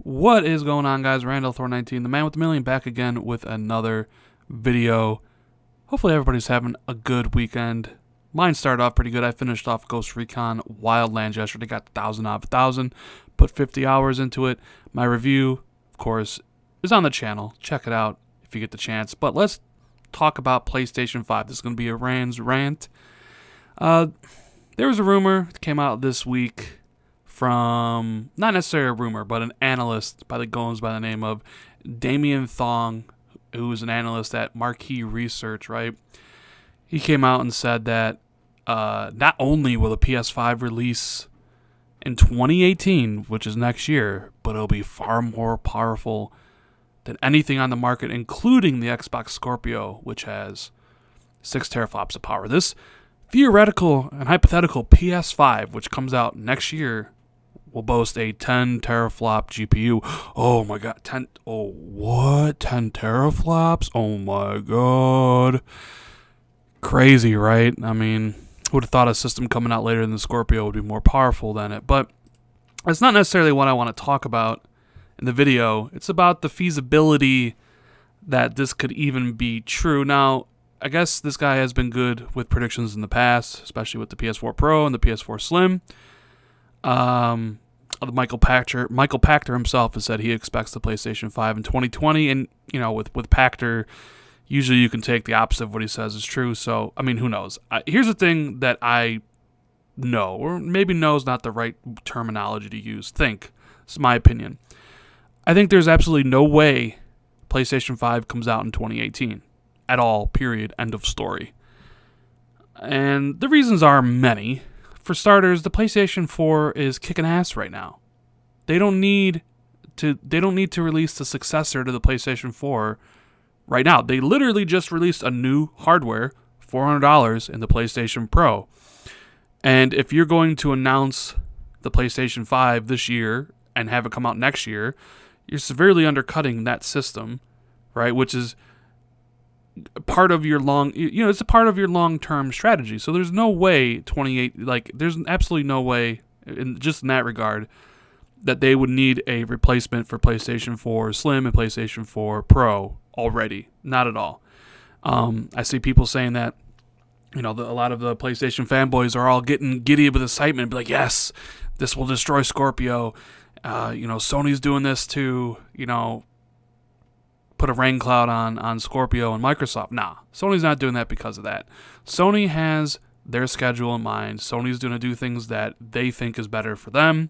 What is going on, guys? Randall Thor 19, the man with the million, back again with another video. Hopefully everybody's having a good weekend. Mine started off pretty good. I finished off Ghost Recon Wildlands yesterday, got 1,000 out of 1,000, put 50 hours into it. My review, of course, is on the channel. Check it out if you get the chance. But let's talk about PlayStation 5. This is going to be a rant. There was a rumor that came out this week from, not necessarily a rumor, but an analyst goes by the name of Damien Thong, who is an analyst at Marquee Research, right? He came out and said that not only will the PS5 release in 2018, which is next year, but it'll be far more powerful than anything on the market, including the Xbox Scorpio, which has 6 teraflops of power. This theoretical and hypothetical PS5, which comes out next year, will boast a 10 teraflop GPU. Oh my god, 10 teraflops? Oh my god. Crazy, right? I mean, who would have thought a system coming out later than the Scorpio would be more powerful than it? But it's not necessarily what I want to talk about in the video. It's about the feasibility that this could even be true. Now, I guess this guy has been good with predictions in the past, especially with the PS4 Pro and the PS4 Slim. Michael Pachter himself has said he expects the PlayStation 5 in 2020, and with Pachter, usually you can take the opposite of what he says is true. So I mean, who knows? Here's the thing that I know, or maybe know is not the right terminology to use. It's my opinion. I think there's absolutely no way PlayStation 5 comes out in 2018 at all. Period. End of story. And the reasons are many. For starters, the PlayStation 4 is kicking ass right now. They don't need to release the successor to the PlayStation 4 right now. They literally just released a new hardware, $400 in the PlayStation Pro. And if you're going to announce the PlayStation 5 this year and have it come out next year, you're severely undercutting that system, right? Which is part of your it's a part of your long-term strategy. So there's no way there's absolutely no way in that regard that they would need a replacement for PlayStation 4 Slim and PlayStation 4 Pro already. Not at all. I see people saying that, a lot of the PlayStation fanboys are all getting giddy with excitement and be like, yes, this will destroy Scorpio. Sony's doing this to, put a rain cloud on Scorpio and Microsoft. Nah, Sony's not doing that because of that. Sony has their schedule in mind. Sony's going to do things that they think is better for them.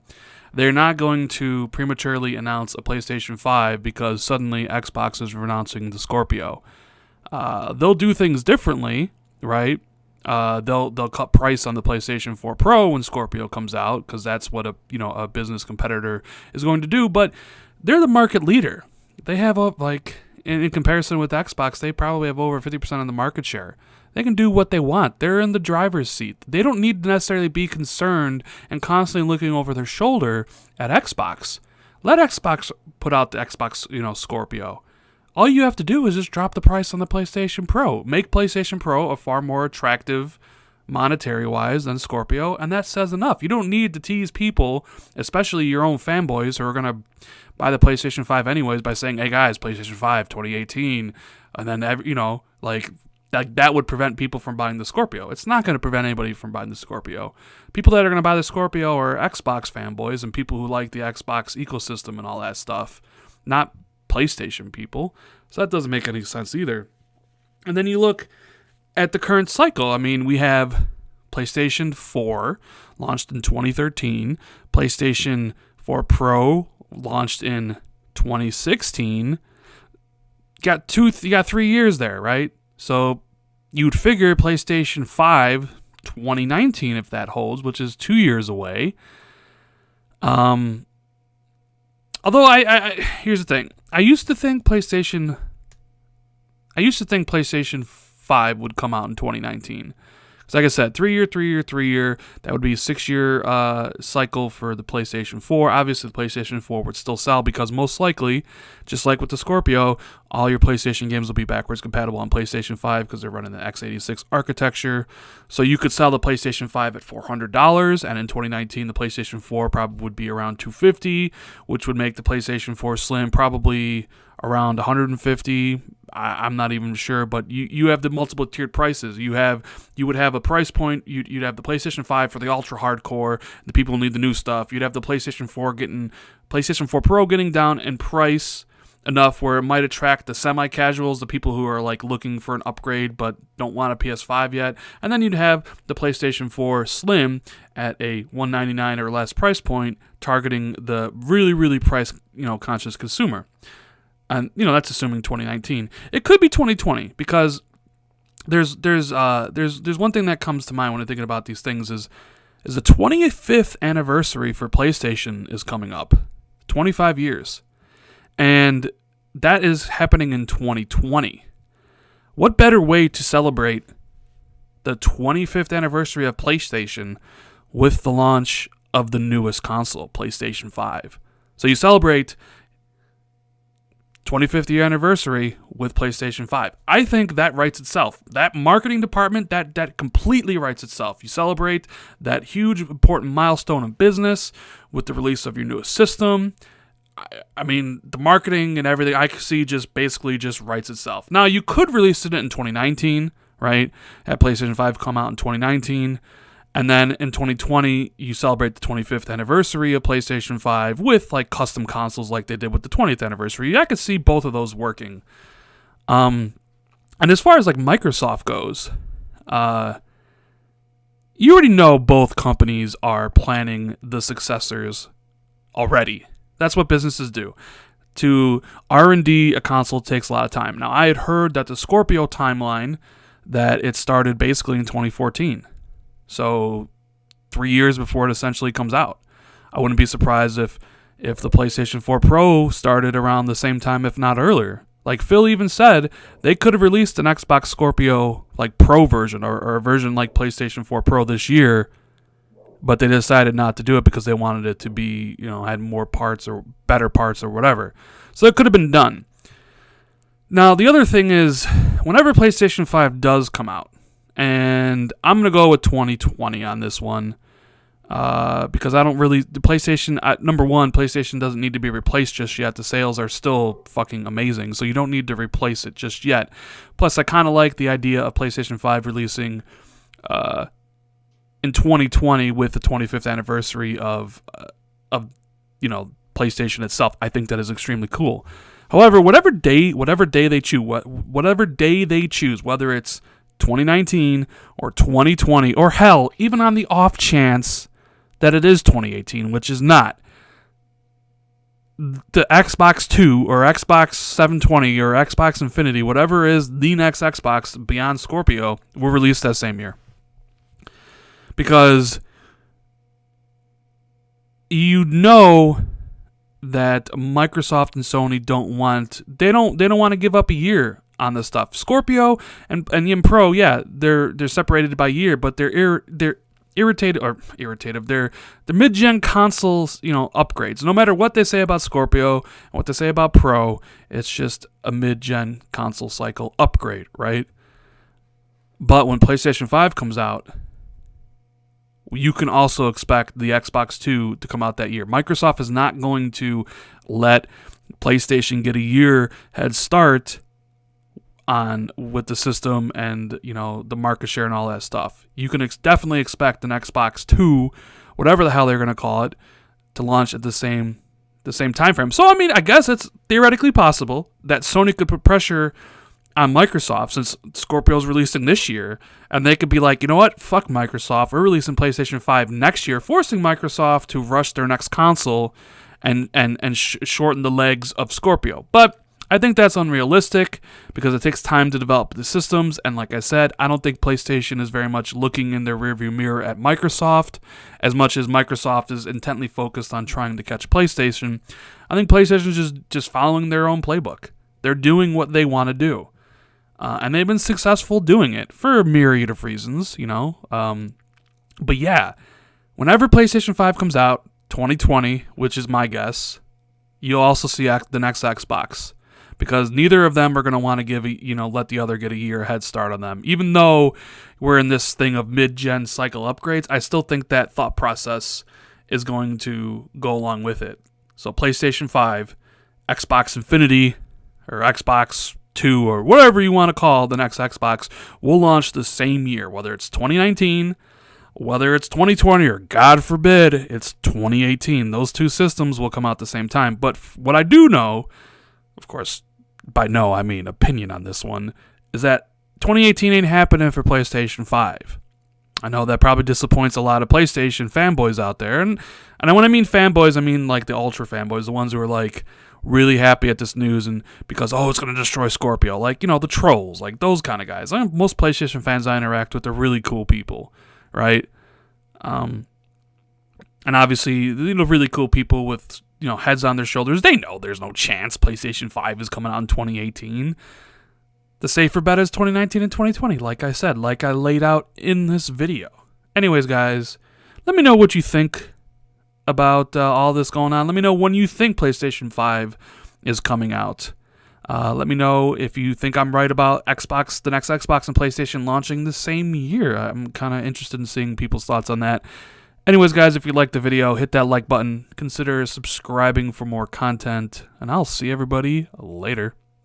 They're not going to prematurely announce a PlayStation 5 because suddenly Xbox is renouncing the Scorpio. They'll do things differently, right? They'll cut price on the PlayStation 4 Pro when Scorpio comes out because that's what a business competitor is going to do. But they're the market leader. They have in comparison with Xbox, they probably have over 50% of the market share. They can do what they want. They're in the driver's seat. They don't need to necessarily be concerned and constantly looking over their shoulder at Xbox. Let Xbox put out the Xbox, Scorpio. All you have to do is just drop the price on the PlayStation Pro. Make PlayStation Pro a far more attractive monetary-wise than Scorpio, and that says enough. You don't need to tease people, especially your own fanboys who are going to buy the PlayStation 5 anyways by saying, hey guys, PlayStation 5 2018, and then that would prevent people from buying the Scorpio. It's not going to prevent anybody from buying the Scorpio. People that are going to buy the Scorpio are Xbox fanboys and people who like the Xbox ecosystem and all that stuff, not PlayStation people. So that doesn't make any sense either. And then you look at the current cycle. I mean, we have PlayStation 4 launched in 2013, PlayStation 4 Pro launched in 2016. You got 3 years there, right? So you'd figure PlayStation 5 2019, if that holds, which is 2 years away. Although I here's the thing. I used to think PlayStation 5 would come out in 2019. Because like I said, 3 year. That would be a 6-year cycle for the PlayStation 4. Obviously, the PlayStation 4 would still sell because most likely, just like with the Scorpio, All your PlayStation games will be backwards compatible on PlayStation 5 because they're running the x86 architecture. So you could sell the PlayStation 5 at $400, and in 2019 the PlayStation 4 probably would be around $250, which would make the PlayStation 4 Slim probably around $150. I'm not even sure, but you have the multiple tiered prices. You would have a price point. You'd have the PlayStation 5 for the ultra hardcore, the people who need the new stuff. You'd have the PlayStation 4 Pro getting down in price enough where it might attract the semi-casuals, the people who are like looking for an upgrade but don't want a PS5 yet. And then you'd have the PlayStation 4 Slim at a $199 or less price point, targeting the really, really price conscious consumer. And that's assuming 2019. It could be 2020 because there's one thing that comes to mind when I'm thinking about these things is the 25th anniversary for PlayStation is coming up. 25 years. And that is happening in 2020. What better way to celebrate the 25th anniversary of PlayStation with the launch of the newest console, PlayStation 5? So you celebrate 25th year anniversary with PlayStation 5. I think that writes itself. That marketing department, that completely writes itself. You celebrate that huge, important milestone in business with the release of your newest system. I mean, the marketing and everything I see just writes itself. Now, you could release it in 2019, right? Have PlayStation 5 come out in 2019. And then in 2020, you celebrate the 25th anniversary of PlayStation 5 with like custom consoles like they did with the 20th anniversary. I could see both of those working. And as far as like Microsoft goes, you already know both companies are planning the successors already. That's what businesses do. To R&D a console takes a lot of time. Now, I had heard that the Scorpio timeline, that it started basically in 2014. So 3 years before it essentially comes out. I wouldn't be surprised if the PlayStation 4 Pro started around the same time, if not earlier. Like Phil even said, they could have released an Xbox Scorpio like Pro version or a version like PlayStation 4 Pro this year, but they decided not to do it because they wanted it to be, had more parts or better parts or whatever. So it could have been done. Now, the other thing is, whenever PlayStation 5 does come out, and I'm going to go with 2020 on this one, because number one, PlayStation doesn't need to be replaced just yet. The sales are still fucking amazing, so you don't need to replace it just yet. Plus, I kind of like the idea of PlayStation 5 releasing in 2020 with the 25th anniversary of PlayStation itself. I think that is extremely cool. However, whatever day they choose, whether it's 2019 or 2020, or hell, even on the off chance that it is 2018, which is not, the Xbox 2 or Xbox 720 or Xbox Infinity, whatever is the next Xbox beyond Scorpio, will release that same year. Because that Microsoft and Sony don't want to give up a year on this stuff. Scorpio and Pro, yeah, they're separated by year, but they're irritative. They're mid-gen consoles, upgrades. No matter what they say about Scorpio and what they say about Pro, it's just a mid-gen console cycle upgrade, right? But when PlayStation 5 comes out, you can also expect the Xbox 2 to come out that year. Microsoft is not going to let PlayStation get a year head start with the system and the market share and all that stuff. You can definitely expect an Xbox 2, whatever the hell they're going to call it, to launch at the same time frame. So I guess it's theoretically possible that Sony could put pressure on Microsoft, since Scorpio's releasing this year, and they could be like, you know what, fuck Microsoft, we're releasing PlayStation 5 next year, forcing Microsoft to rush their next console and shorten the legs of Scorpio. But I think that's unrealistic because it takes time to develop the systems, and like I said, I don't think PlayStation is very much looking in their rearview mirror at Microsoft as much as Microsoft is intently focused on trying to catch PlayStation. I think PlayStation is just following their own playbook. They're doing what they want to do. And they've been successful doing it for a myriad of reasons, But yeah, whenever PlayStation 5 comes out, 2020, which is my guess, you'll also see the next Xbox. because neither of them are going to want to let the other get a year head start on them. Even though we're in this thing of mid-gen cycle upgrades, I still think that thought process is going to go along with it. So PlayStation 5, Xbox Infinity, or Xbox 2, or whatever you want to call the next Xbox, will launch the same year, whether it's 2019, whether it's 2020, or God forbid, it's 2018. Those two systems will come out at the same time. But what I do know, of course, by no I mean opinion on this one, is that 2018 ain't happening for PlayStation 5. I know that probably disappoints a lot of PlayStation fanboys out there. And when I mean fanboys, I mean like the ultra fanboys, the ones who are like really happy at this news and because, it's going to destroy Scorpio. Like, the trolls, like those kind of guys. Most PlayStation fans I interact with are really cool people, right? And obviously, really cool people with, heads on their shoulders. They know there's no chance PlayStation 5 is coming out in 2018. The safer bet is 2019 and 2020, like I said, like I laid out in this video. Anyways, guys, let me know what you think about all this going on. Let me know when you think PlayStation 5 is coming out. Let me know if you think I'm right about Xbox, the next Xbox and PlayStation launching the same year. I'm kind of interested in seeing people's thoughts on that. Anyways, guys, if you liked the video, hit that like button. Consider subscribing for more content, and I'll see everybody later.